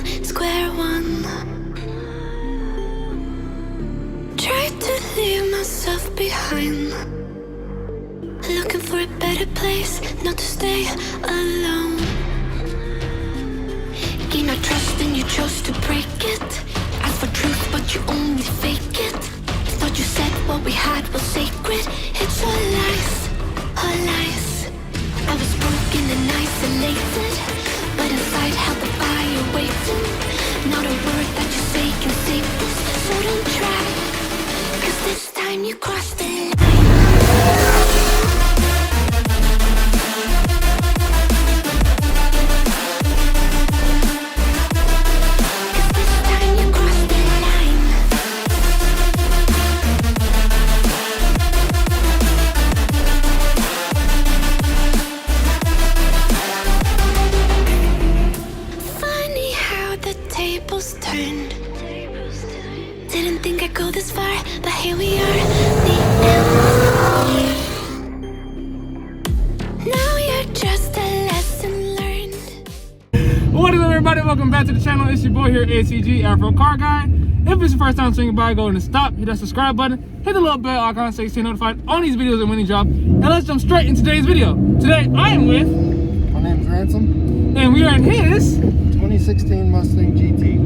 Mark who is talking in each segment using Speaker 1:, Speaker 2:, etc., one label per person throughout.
Speaker 1: from square one. Tried to leave myself behind, looking for a better place, not to stay alone. Gain our trust and you chose to break it. Ask for truth but you only fake it. Thought you said what we had was sacred. It's all lies, all lies. I was broken and isolated, but inside held the fire waiting. Not a word that you say can save this, so don't try, 'cause this time you crossed the line. Didn't think I'd go this far, but here we are, the end. Now you're just a lesson learned.
Speaker 2: What is up, everybody? Welcome back to the channel. It's your boy here, ACG, Afro Car Guy. If it's your first time swinging by, go ahead and stop, hit that subscribe button, hit the little bell icon so you stay notified on these videos and when they drop. And let's jump straight into today's video. Today, I am with...
Speaker 3: My name's Ransom.
Speaker 2: And we are in his...
Speaker 3: 2016 Mustang GT.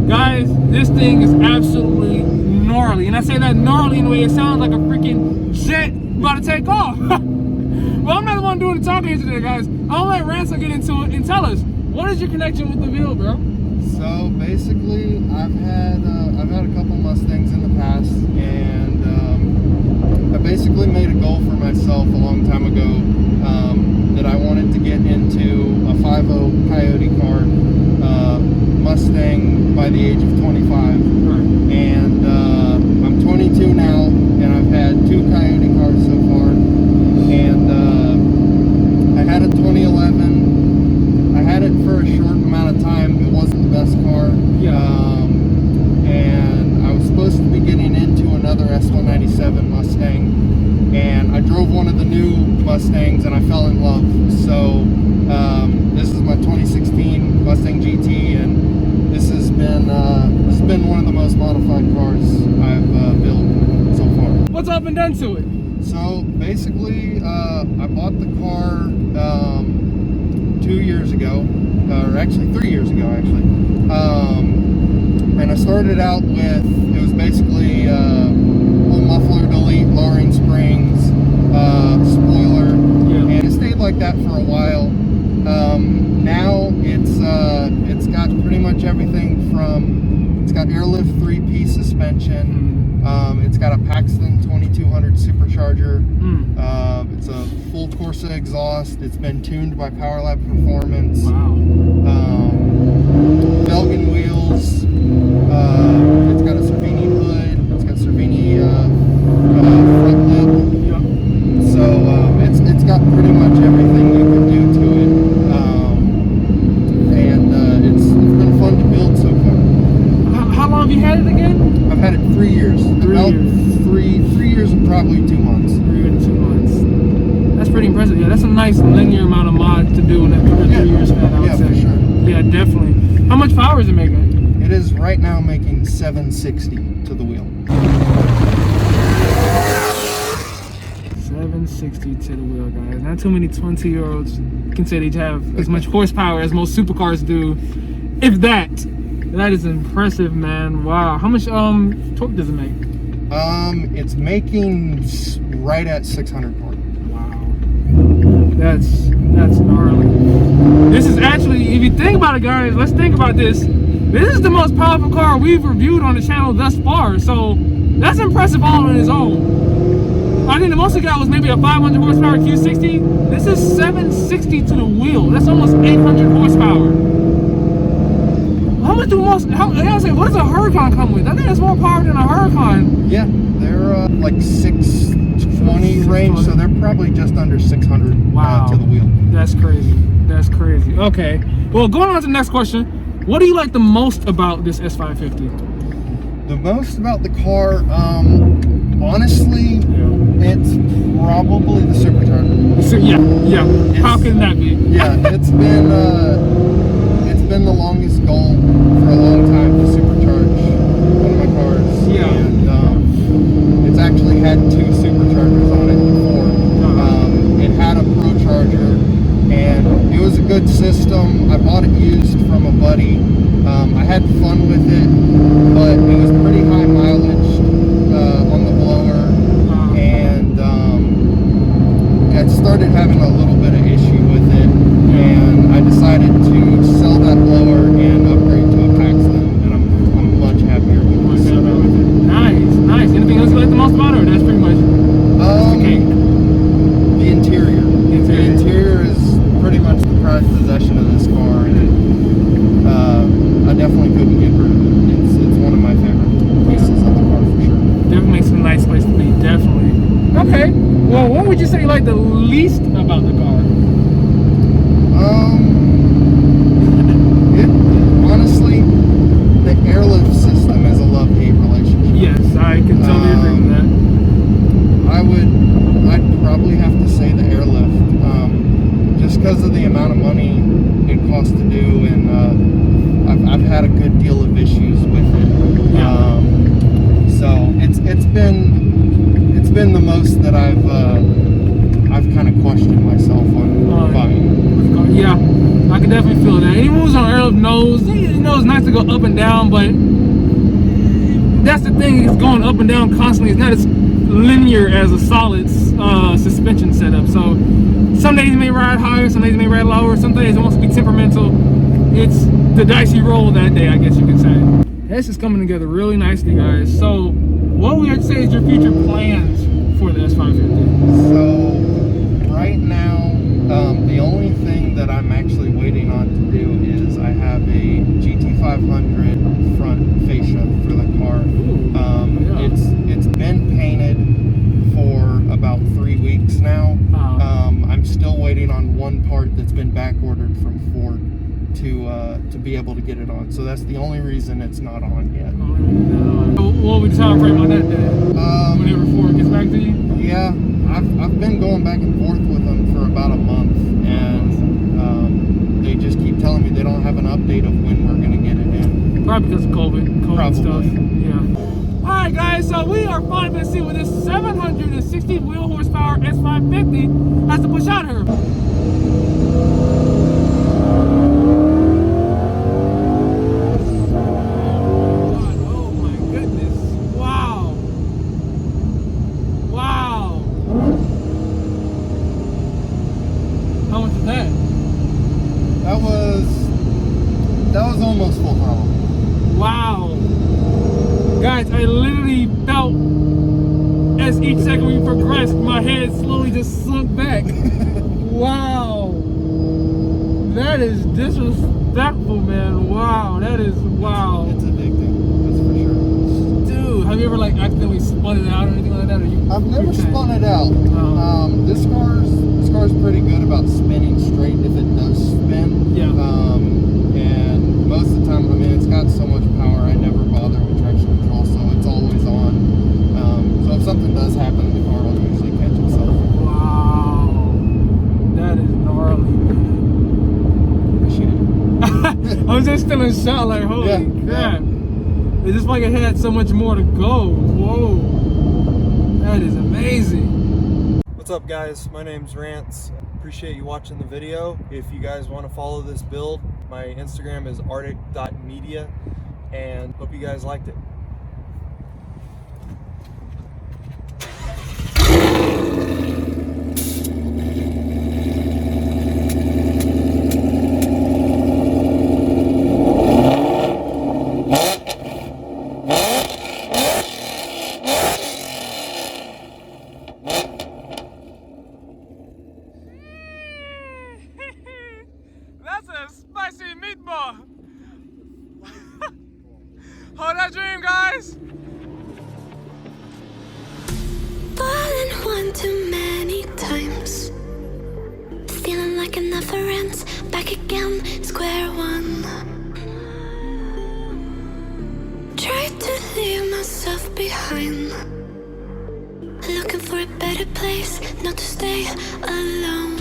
Speaker 2: Guys, this thing is absolutely gnarly. And I say that gnarly in a way it sounds like a freaking jet about to take off. Well, I'm not the one doing the talking here today, guys. I'll let Ransom get into it and tell us, what is your connection with the Ville, bro?
Speaker 3: So basically, I've had a couple Mustangs in the past, and I basically made a goal for myself a long time ago that I wanted to get into a 5.0 Coyote car, Mustang, by the age of 25.
Speaker 2: Right.
Speaker 3: And I'm 22 now, and I've had 2 Coyote cars so far. And I had a 2011. I had it for a short amount of time. It wasn't the best car.
Speaker 2: Yeah.
Speaker 3: And I was supposed to be getting into another S197 Mustang. And I drove one of the new Mustangs and I fell in love. So this is my 2016 Mustang GT, and this has been one of the most modified cars I've built so far.
Speaker 2: What's up and done to it?
Speaker 3: So basically, I bought the car 2 years ago, or actually 3 years ago, actually. And I started out with, it was basically full muffler delete, lowering springs, spoiler,
Speaker 2: Yeah.
Speaker 3: and it stayed like that for a while. Now it's got pretty much everything from, it's got airlift 3-piece suspension, it's got a Paxton 2200 Supercharger, it's a full Corsa exhaust, it's been tuned by PowerLab Performance.
Speaker 2: Wow.
Speaker 3: Belgian wheels, it's got a Cervini hood, it's got Cervini front lip,
Speaker 2: Yeah.
Speaker 3: so it's got pretty much everything you can do to it, and it's been fun to build so far.
Speaker 2: How long have you had it again?
Speaker 3: I've had it 3 years.
Speaker 2: 3
Speaker 3: About
Speaker 2: years.
Speaker 3: 3 years and probably 2 months.
Speaker 2: 3 years and 2 months. That's pretty impressive. Yeah, that's a nice linear amount of mod to do in that 3 years span, I would
Speaker 3: Yeah,
Speaker 2: say.
Speaker 3: for sure.
Speaker 2: Yeah, definitely. How much power is it making?
Speaker 3: It is right now making 760 to the wheel.
Speaker 2: 760 to the wheel, guys. Not too many 20-year-olds can say they have as much horsepower as most supercars do, if that. That is impressive, man. Wow. How much torque does it make?
Speaker 3: It's making right at 600 torque.
Speaker 2: Wow. That's gnarly. This is actually, if you think about it, guys, let's think about this. This is the most powerful car we've reviewed on the channel thus far, so that's impressive all on its own. I think the most we got was maybe a 500 horsepower Q60. This is 760 to the wheel. That's almost 800 horsepower. How much do most, I gotta say, what does a Huracan come with? I think it's more power than a Huracan.
Speaker 3: Yeah, they're like 620 range, so they're probably just under 600
Speaker 2: Wow.
Speaker 3: to the wheel.
Speaker 2: That's crazy. That's crazy. Okay. Well, going on to the next question. What do you like the most about this S550?
Speaker 3: The most about the car, honestly, it's probably the Supercharged.
Speaker 2: So, yeah. How can that be?
Speaker 3: Yeah, it's been the longest goal I had fun with it, but it was pretty high mileage on the blower, and I started having a little bit of issue with it, and I decided to sell that blower and upgrade to a Paxton, and I'm much happier with this setup.
Speaker 2: Nice, nice. Anything else you like the most about it, or that's pretty much the cake?
Speaker 3: The interior. The interior is pretty much the prized possession of this car, and I definitely couldn't get rid of it. It's one of my favorite pieces of the car for sure.
Speaker 2: Definitely makes it a nice place to be, definitely. Okay, well, what would you say you like the least about the car?
Speaker 3: Honestly, the airlift system is a love-hate relationship.
Speaker 2: Yes, I can totally agree with that.
Speaker 3: I'd probably have to say the airlift, just because of the amount of money it costs to do, and I've had a good deal of issues with it. So it's been the most that I've kind of questioned myself on buying.
Speaker 2: Yeah, I can definitely feel that. Anyone who's on airlift knows, you know, it's nice to go up and down, but that's the thing, it's going up and down constantly. It's not as linear as a solid suspension setup. So some days you may ride higher, some days you may ride lower, some days it wants to be temperamental. It's the dicey roll that day, I guess you could say. This is coming together really nicely, guys. So what would you say is your future plans for the S550?
Speaker 3: So right now, the only thing that I'm actually waiting on to do is I have a GT500 front fascia for the car. It's been painted for about 3 weeks now. I'm still waiting on one part that's been back ordered from Ford to be able to get it on. So that's the only reason it's not on yet.
Speaker 2: What would you time frame on that day? Whenever Ford gets back to you?
Speaker 3: Yeah, I've been going back and forth with them for about a month, and they just keep telling me they don't have an update of when we're gonna get it in.
Speaker 2: Probably because of COVID stuff.
Speaker 3: Probably.
Speaker 2: Yeah. Alright guys, so we are finally going to see what this 760 wheel horsepower S550 has to push out here. Oh my goodness. Wow. Wow. How much is that?
Speaker 3: That was almost full throttle.
Speaker 2: Wow. Guys, I literally felt as each second we progressed, my head slowly just sunk back. Wow. That is disrespectful, man. Wow, that is wow.
Speaker 3: It's addicting, that's for sure.
Speaker 2: Dude, have you ever like accidentally spun it out or anything like that? Or
Speaker 3: I've never spun it out. This car's pretty good about spinning straight if it does spin.
Speaker 2: Yeah.
Speaker 3: And most of the time, I mean, it's got so much power, I never bother with traction control, so it's always on. So if something does happen, the car will usually catch itself.
Speaker 2: Wow. That is gnarly, man. I'm just still in shock, like, holy crap. It's just like it had so much more to go. Whoa. That is amazing.
Speaker 4: What's up, guys? My name's Rance. Appreciate you watching the video. If you guys want to follow this build, my Instagram is arctic.media, and hope you guys liked it.
Speaker 2: That's a spicy meatball. Hold that dream, guys.
Speaker 1: Fallen one too many times, feeling like it never ends. Back again, square one. Tried to leave myself behind, looking for a better place, not to stay alone.